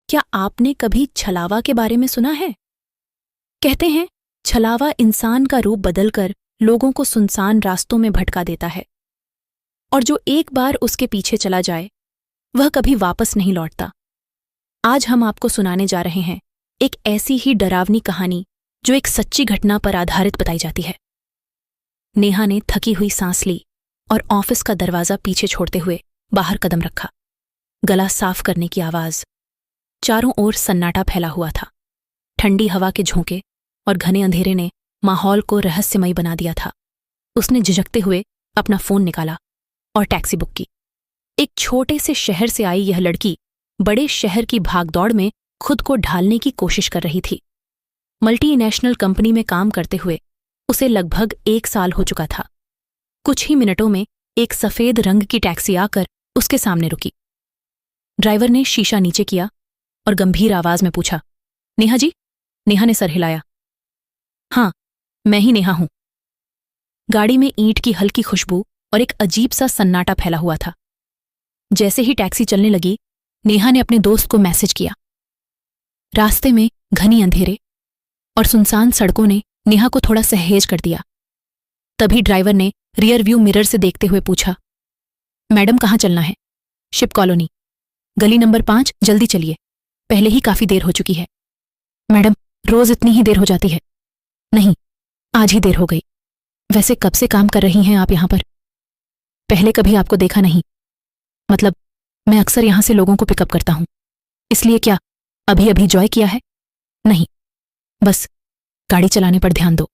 क्या आपने कभी छलावा के बारे में सुना है? कहते हैं छलावा इंसान का रूप बदलकर लोगों को सुनसान रास्तों में भटका देता है और जो एक बार उसके पीछे चला जाए वह कभी वापस नहीं लौटता। आज हम आपको सुनाने जा रहे हैं एक ऐसी ही डरावनी कहानी जो एक सच्ची घटना पर आधारित बताई जाती है। नेहा ने थकी हुई सांस ली और ऑफिस का दरवाजा पीछे छोड़ते हुए बाहर कदम रखा। गला साफ करने की आवाज। चारों ओर सन्नाटा फैला हुआ था। ठंडी हवा के झोंके और घने अंधेरे ने माहौल को रहस्यमय बना दिया था। उसने झिझकते हुए अपना फोन निकाला और टैक्सी बुक की। एक छोटे से शहर से आई यह लड़की बड़े शहर की भागदौड़ में खुद को ढालने की कोशिश कर रही थी। मल्टीनेशनल कंपनी में काम करते हुए उसे लगभग 1 साल हो चुका था। कुछ ही मिनटों में एक सफेद रंग की टैक्सी आकर उसके सामने रुकी। ड्राइवर ने शीशा नीचे किया और गंभीर आवाज में पूछा, नेहा जी? नेहा ने सर हिलाया। हाँ, मैं ही नेहा हूं। गाड़ी में ईंट की हल्की खुशबू और एक अजीब सा सन्नाटा फैला हुआ था। जैसे ही टैक्सी चलने लगी, नेहा ने अपने दोस्त को मैसेज किया। रास्ते में घनी अंधेरे और सुनसान सड़कों ने नेहा को थोड़ा सहज कर दिया। तभी ड्राइवर ने रियर व्यू मिरर से देखते हुए पूछा, मैडम कहाँ चलना है? शिप कॉलोनी, गली नंबर 5, जल्दी चलिए, पहले ही काफी देर हो चुकी है। मैडम, रोज इतनी ही देर हो जाती है। नहीं, आज ही देर हो गई। वैसे कब से काम कर रही हैं आप यहां पर? पहले कभी आपको देखा नहीं। मतलब मैं अक्सर यहां से लोगों को पिकअप करता हूं, इसलिए क्या अभी अभी जॉय किया है? नहीं, बस गाड़ी चलाने पर ध्यान दो।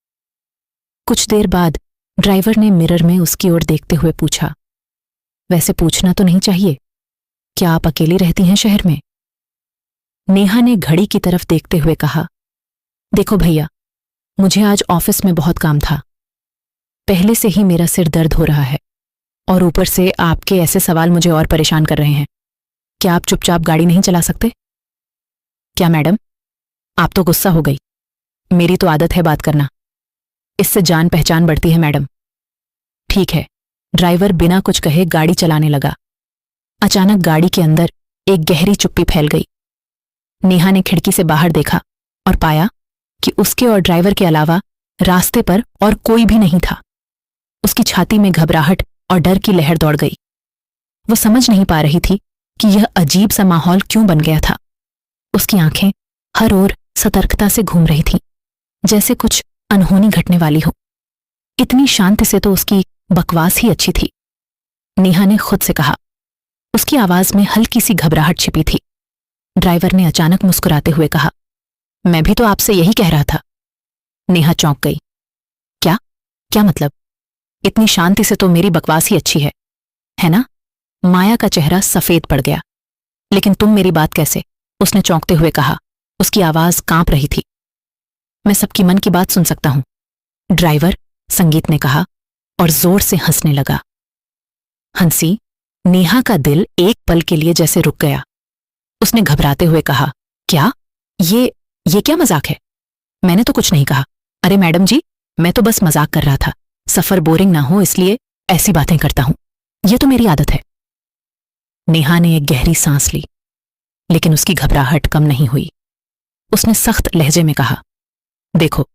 कुछ देर बाद ड्राइवर ने मिरर में उसकी ओर देखते हुए पूछा, वैसे पूछना तो नहीं चाहिए, क्या आप अकेली रहती हैं शहर में? नेहा ने घड़ी की तरफ देखते हुए कहा, देखो भैया, मुझे आज ऑफिस में बहुत काम था। पहले से ही मेरा सिर दर्द हो रहा है और ऊपर से आपके ऐसे सवाल मुझे और परेशान कर रहे हैं। क्या आप चुपचाप गाड़ी नहीं चला सकते? क्या मैडम, आप तो गुस्सा हो गई। मेरी तो आदत है बात करना, इससे जान पहचान बढ़ती है मैडम। ठीक है। ड्राइवर बिना कुछ कहे गाड़ी चलाने लगा। अचानक गाड़ी के अंदर एक गहरी चुप्पी फैल गई। नेहा ने खिड़की से बाहर देखा और पाया कि उसके और ड्राइवर के अलावा रास्ते पर और कोई भी नहीं था। उसकी छाती में घबराहट और डर की लहर दौड़ गई। वो समझ नहीं पा रही थी कि यह अजीब सा माहौल क्यों बन गया था। उसकी आंखें हर ओर सतर्कता से घूम रही थीं, जैसे कुछ अनहोनी घटने वाली हो। इतनी शांति से तो उसकी बकवास ही अच्छी थी, नेहा ने खुद से कहा। उसकी आवाज में हल्की सी घबराहट छिपी थी। ड्राइवर ने अचानक मुस्कुराते हुए कहा, मैं भी तो आपसे यही कह रहा था। नेहा चौंक गई। क्या? क्या मतलब? इतनी शांति से तो मेरी बकवास ही अच्छी है ना? माया का चेहरा सफेद पड़ गया। लेकिन तुम मेरी बात कैसे? उसने चौंकते हुए कहा। उसकी आवाज कांप रही थी। मैं सबकी मन की बात सुन सकता हूं, ड्राइवर, संगीत ने कहा और जोर से हंसने लगा। हंसी। नेहा का दिल एक पल के लिए जैसे रुक गया। उसने घबराते हुए कहा, क्या? ये क्या मजाक है? मैंने तो कुछ नहीं कहा। अरे मैडम जी, मैं तो बस मजाक कर रहा था। सफर बोरिंग ना हो इसलिए ऐसी बातें करता हूं। ये तो मेरी आदत है। नेहा ने एक गहरी सांस ली, लेकिन उसकी घबराहट कम नहीं हुई। उसने सख्त लहजे में कहा, देखो,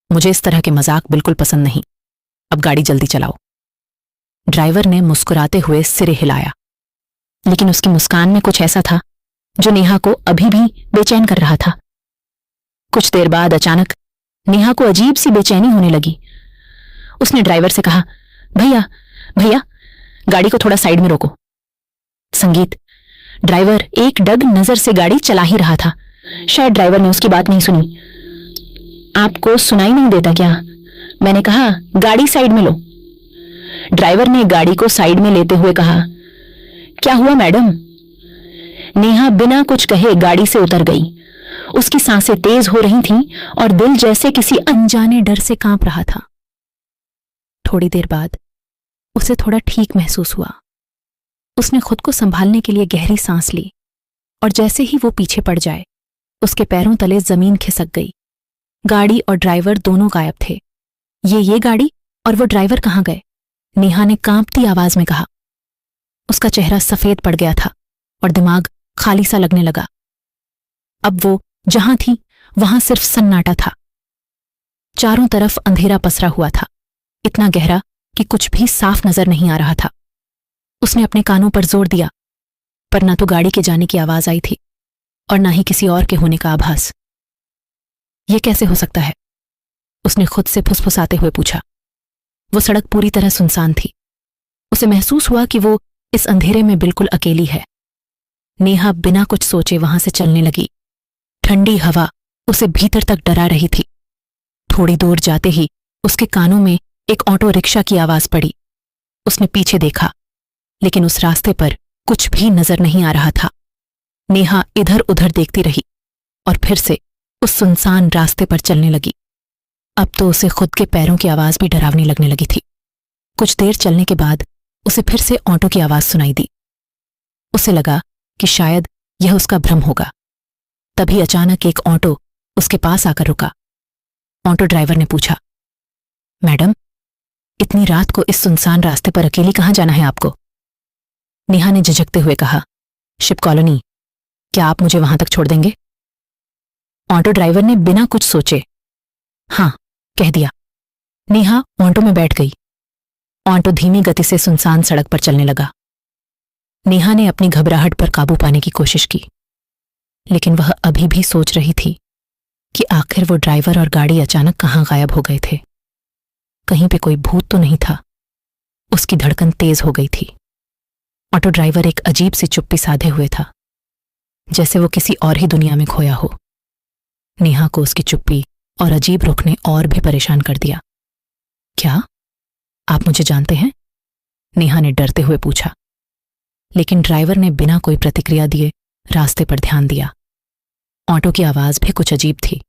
मुझे इस तरह के मजाक बिल्कुल पसंद नहीं। अब गाड़ी जल्दी चलाओ। ड्राइवर ने मुस्कुराते हुए सिर हिलाया, लेकिन उसकी मुस्कान में कुछ ऐसा था जो नेहा को अभी भी बेचैन कर रहा था। कुछ देर बाद अचानक नेहा को अजीब सी बेचैनी होने लगी। उसने ड्राइवर से कहा, भैया भैया, गाड़ी को थोड़ा साइड में रोको। संगीत। ड्राइवर एक डग नजर से गाड़ी चला ही रहा था। शायद ड्राइवर ने उसकी बात नहीं सुनी। आपको सुनाई नहीं देता क्या? मैंने कहा गाड़ी साइड में लो। ड्राइवर ने गाड़ी को साइड में लेते हुए कहा, क्या हुआ मैडम? नेहा बिना कुछ कहे गाड़ी से उतर गई। उसकी सांसें तेज हो रही थीं और दिल जैसे किसी अनजाने डर से कांप रहा था। थोड़ी देर बाद उसे थोड़ा ठीक महसूस हुआ। उसने खुद को संभालने के लिए गहरी सांस ली और जैसे ही वो पीछे पड़ जाए, उसके पैरों तले जमीन खिसक गई। गाड़ी और ड्राइवर दोनों गायब थे। ये गाड़ी और वो ड्राइवर कहाँ गए? नेहा ने कांपती आवाज में कहा। उसका चेहरा सफेद पड़ गया था और दिमाग खाली सा लगने लगा। अब वो जहां थी वहां सिर्फ सन्नाटा था। चारों तरफ अंधेरा पसरा हुआ था, इतना गहरा कि कुछ भी साफ नजर नहीं आ रहा था। उसने अपने कानों पर जोर दिया, पर ना तो गाड़ी के जाने की आवाज आई थी और ना ही किसी और के होने का आभास। यह कैसे हो सकता है? उसने खुद से फुसफुसाते हुए पूछा। वो सड़क पूरी तरह सुनसान थी। उसे महसूस हुआ कि वो इस अंधेरे में बिल्कुल अकेली है। नेहा बिना कुछ सोचे वहां से चलने लगी। ठंडी हवा उसे भीतर तक डरा रही थी। थोड़ी दूर जाते ही उसके कानों में एक ऑटो रिक्शा की आवाज पड़ी। उसने पीछे देखा, लेकिन उस रास्ते पर कुछ भी नजर नहीं आ रहा था। नेहा इधर उधर देखती रही और फिर से उस सुनसान रास्ते पर चलने लगी। अब तो उसे खुद के पैरों की आवाज भी डरावनी लगने लगी थी। कुछ देर चलने के बाद उसे फिर से ऑटो की आवाज सुनाई दी। उसे लगा कि शायद यह उसका भ्रम होगा। तभी अचानक एक ऑटो उसके पास आकर रुका। ऑटो ड्राइवर ने पूछा, मैडम, इतनी रात को इस सुनसान रास्ते पर अकेली कहां जाना है आपको? नेहा ने झिझकते हुए कहा, शिप कॉलोनी, क्या आप मुझे वहां तक छोड़ देंगे? ऑटो ड्राइवर ने बिना कुछ सोचे हां कह दिया। नेहा ऑटो में बैठ गई। ऑटो धीमी गति से सुनसान सड़क पर चलने लगा। नेहा ने अपनी घबराहट पर काबू पाने की कोशिश की, लेकिन वह अभी भी सोच रही थी कि आखिर वो ड्राइवर और गाड़ी अचानक कहां गायब हो गए थे। कहीं पे कोई भूत तो नहीं था? उसकी धड़कन तेज हो गई थी। ऑटो ड्राइवर एक अजीब सी चुप्पी साधे हुए था, जैसे वो किसी और ही दुनिया में खोया हो। नेहा को उसकी चुप्पी और अजीब रुख ने और भी परेशान कर दिया। क्या आप मुझे जानते हैं? नेहा ने डरते हुए पूछा। लेकिन ड्राइवर ने बिना कोई प्रतिक्रिया दिए रास्ते पर ध्यान दिया। ऑटो की आवाज भी कुछ अजीब थी,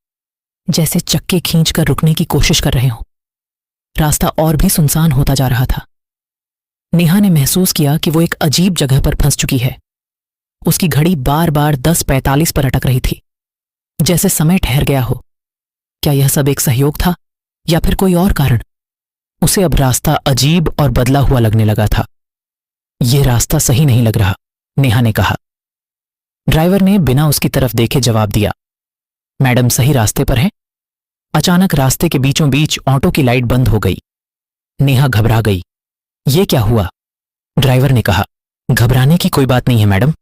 जैसे चक्के खींचकर रुकने की कोशिश कर रहे हों। रास्ता और भी सुनसान होता जा रहा था। नेहा ने महसूस किया कि वो एक अजीब जगह पर फंस चुकी है। उसकी घड़ी बार बार 10:45 पर अटक रही थी, जैसे समय ठहर गया हो। क्या यह सब एक सहयोग था या फिर कोई और कारण? उसे अब रास्ता अजीब और बदला हुआ लगने लगा था। यह रास्ता सही नहीं लग रहा, नेहा ने कहा। ड्राइवर ने बिना उसकी तरफ देखे जवाब दिया, मैडम सही रास्ते पर हैं। अचानक रास्ते के बीचों बीच ऑटो की लाइट बंद हो गई। नेहा घबरा गई। यह क्या हुआ? ड्राइवर ने कहा, घबराने की कोई बात नहीं है मैडम।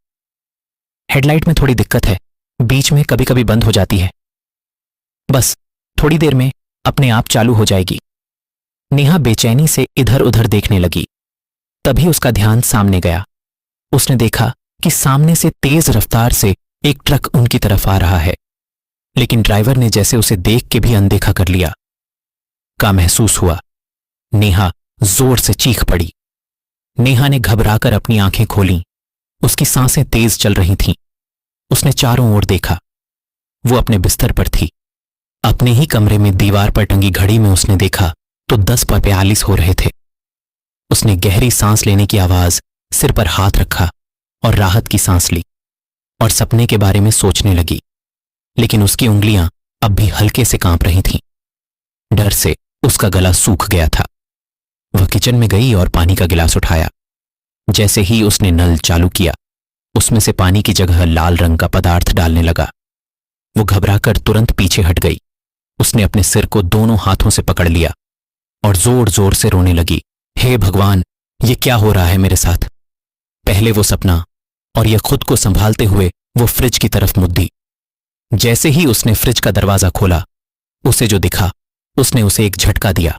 हेडलाइट में थोड़ी दिक्कत है, बीच में कभी कभी बंद हो जाती है। बस थोड़ी देर में अपने आप चालू हो जाएगी। नेहा बेचैनी से इधर उधर देखने लगी। तभी उसका ध्यान सामने गया। उसने देखा कि सामने से तेज रफ्तार से एक ट्रक उनकी तरफ आ रहा है, लेकिन ड्राइवर ने जैसे उसे देख के भी अनदेखा कर लिया का महसूस हुआ। नेहा जोर से चीख पड़ी। नेहा ने घबराकर अपनी आंखें खोलीं। उसकी सांसें तेज चल रही थीं। उसने चारों ओर देखा। वो अपने बिस्तर पर थी। अपने ही कमरे में दीवार पर टंगी घड़ी में उसने देखा तो 10:42 हो रहे थे। उसने गहरी सांस लेने की आवाज सिर पर हाथ रखा और राहत की सांस ली और सपने के बारे में सोचने लगी, लेकिन उसकी उंगलियां अब भी हल्के से कांप रही थीं। डर से उसका गला सूख गया था। वह किचन में गई और पानी का गिलास उठाया। जैसे ही उसने नल चालू किया, उसमें से पानी की जगह लाल रंग का पदार्थ डालने लगा। वो घबराकर तुरंत पीछे हट गई। उसने अपने सिर को दोनों हाथों से पकड़ लिया और जोर जोर से रोने लगी। हे भगवान, ये क्या हो रहा है मेरे साथ? पहले वो सपना और यह खुद को संभालते हुए वो फ्रिज की तरफ मुद्दी। जैसे ही उसने फ्रिज का दरवाजा खोला, उसे जो दिखा उसने उसे एक झटका दिया।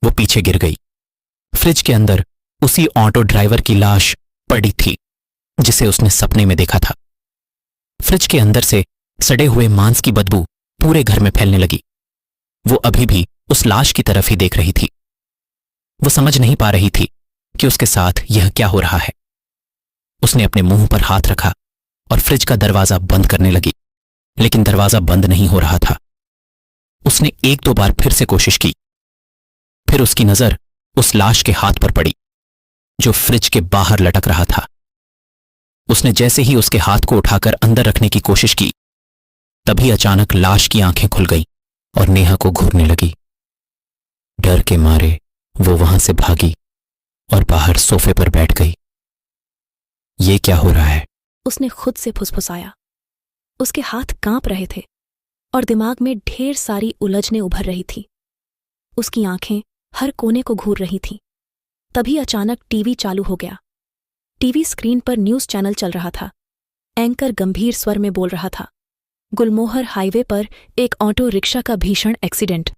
वो पीछे गिर गई। फ्रिज के अंदर उसी ऑटो ड्राइवर की लाश पड़ी थी जिसे उसने सपने में देखा था। फ्रिज के अंदर से सड़े हुए मांस की बदबू पूरे घर में फैलने लगी। वो अभी भी उस लाश की तरफ ही देख रही थी। वो समझ नहीं पा रही थी कि उसके साथ यह क्या हो रहा है। उसने अपने मुंह पर हाथ रखा और फ्रिज का दरवाजा बंद करने लगी, लेकिन दरवाजा बंद नहीं हो रहा था। उसने 1-2 बार फिर से कोशिश की। फिर उसकी नजर उस लाश के हाथ पर पड़ी जो फ्रिज के बाहर लटक रहा था। उसने जैसे ही उसके हाथ को उठाकर अंदर रखने की कोशिश की, तभी अचानक लाश की आंखें खुल गईं और नेहा को घूरने लगी। डर के मारे वो वहां से भागी और बाहर सोफे पर बैठ गई। ये क्या हो रहा है? उसने खुद से फुसफुसाया। उसके हाथ कांप रहे थे और दिमाग में ढेर सारी उलझनें उभर रही थी। उसकी आंखें हर कोने को घूर रही थीं। तभी अचानक टीवी चालू हो गया। टीवी स्क्रीन पर न्यूज़ चैनल चल रहा था। एंकर गंभीर स्वर में बोल रहा था, गुलमोहर हाईवे पर एक ऑटो रिक्शा का भीषण एक्सीडेंट,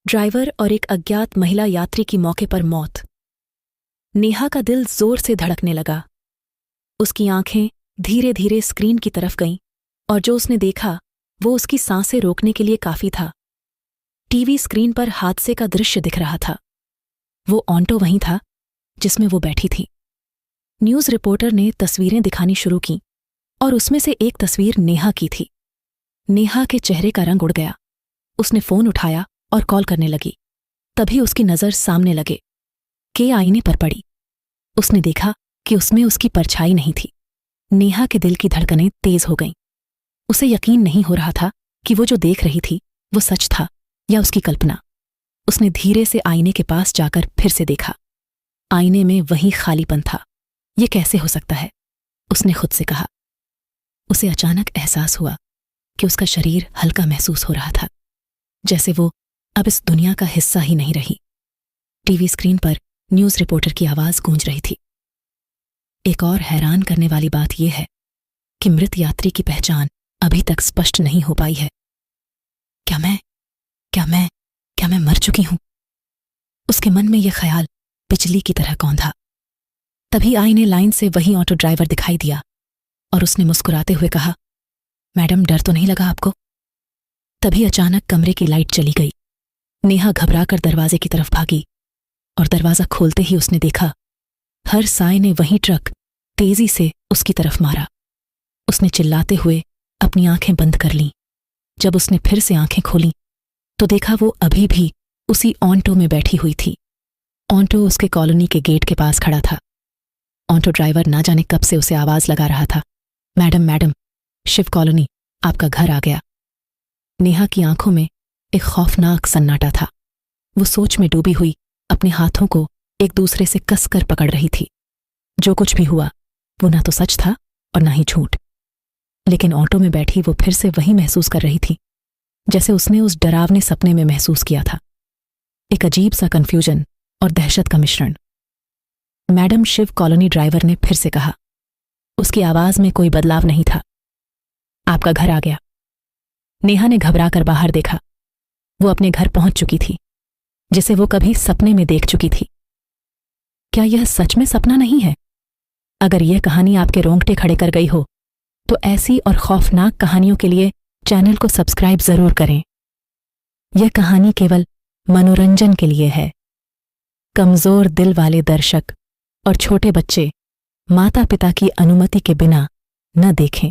ड्राइवर और एक अज्ञात महिला यात्री की मौके पर मौत। नेहा का दिल जोर से धड़कने लगा। उसकी आंखें धीरे धीरे स्क्रीन की तरफ गईं और जो उसने देखा वो उसकी सांसें रोकने के लिए काफी था। टीवी स्क्रीन पर हादसे का दृश्य दिख रहा था। वो ऑटो वहीं था जिसमें वो बैठी थी। न्यूज़ रिपोर्टर ने तस्वीरें दिखानी शुरू की और उसमें से एक तस्वीर नेहा की थी। नेहा के चेहरे का रंग उड़ गया। उसने फोन उठाया और कॉल करने लगी। तभी उसकी नज़र सामने लगे के आईने पर पड़ी। उसने देखा कि उसमें उसकी परछाई नहीं थी। नेहा के दिल की धड़कनें तेज हो गईं। उसे यकीन नहीं हो रहा था कि वो जो देख रही थी वो सच था या उसकी कल्पना। उसने धीरे से आईने के पास जाकर फिर से देखा। आईने में वही खालीपन था। ये कैसे हो सकता है, उसने खुद से कहा। उसे अचानक एहसास हुआ कि उसका शरीर हल्का महसूस हो रहा था, जैसे वो अब इस दुनिया का हिस्सा ही नहीं रही। टीवी स्क्रीन पर न्यूज़ रिपोर्टर की आवाज गूंज रही थी। एक और हैरान करने वाली बात यह है कि मृत यात्री की पहचान अभी तक स्पष्ट नहीं हो पाई है। क्या मैं मर चुकी हूं? उसके मन में यह ख्याल बिजली की तरह कौंधा। तभी आईने लाइन से वही ऑटो ड्राइवर दिखाई दिया और उसने मुस्कुराते हुए कहा, मैडम डर तो नहीं लगा आपको? तभी अचानक कमरे की लाइट चली गई। नेहा घबराकर दरवाजे की तरफ भागी और दरवाजा खोलते ही उसने देखा हर साय ने वही ट्रक तेजी से उसकी तरफ मारा। उसने चिल्लाते हुए अपनी आंखें बंद कर लीं। जब उसने फिर से आंखें खोलीं तो देखा वो अभी भी उसी ऑटो में बैठी हुई थी। ऑटो उसके कॉलोनी के गेट के पास खड़ा था। ऑटो ड्राइवर ना जाने कब से उसे आवाज लगा रहा था, मैडम, शिव कॉलोनी, आपका घर आ गया। नेहा की आंखों में एक खौफनाक सन्नाटा था। वो सोच में डूबी हुई अपने हाथों को एक दूसरे से कसकर पकड़ रही थी। जो कुछ भी हुआ वो ना तो सच था और ना ही झूठ। लेकिन ऑटो में बैठी वो फिर से वही महसूस कर रही थी जैसे उसने उस डरावने सपने में महसूस किया था। एक अजीब सा कन्फ्यूजन और दहशत का मिश्रण। मैडम, शिव कॉलोनी ड्राइवर ने फिर से कहा। उसकी आवाज में कोई बदलाव नहीं था। आपका घर आ गया। नेहा ने घबराकर बाहर देखा। वो अपने घर पहुंच चुकी थी, जिसे वो कभी सपने में देख चुकी थी। क्या यह सच में सपना नहीं है? अगर यह कहानी आपके रोंगटे खड़े कर गई हो तो ऐसी और खौफनाक कहानियों के लिए चैनल को सब्सक्राइब जरूर करें। यह कहानी केवल मनोरंजन के लिए है। कमजोर दिल वाले दर्शक और छोटे बच्चे माता पिता की अनुमति के बिना न देखें।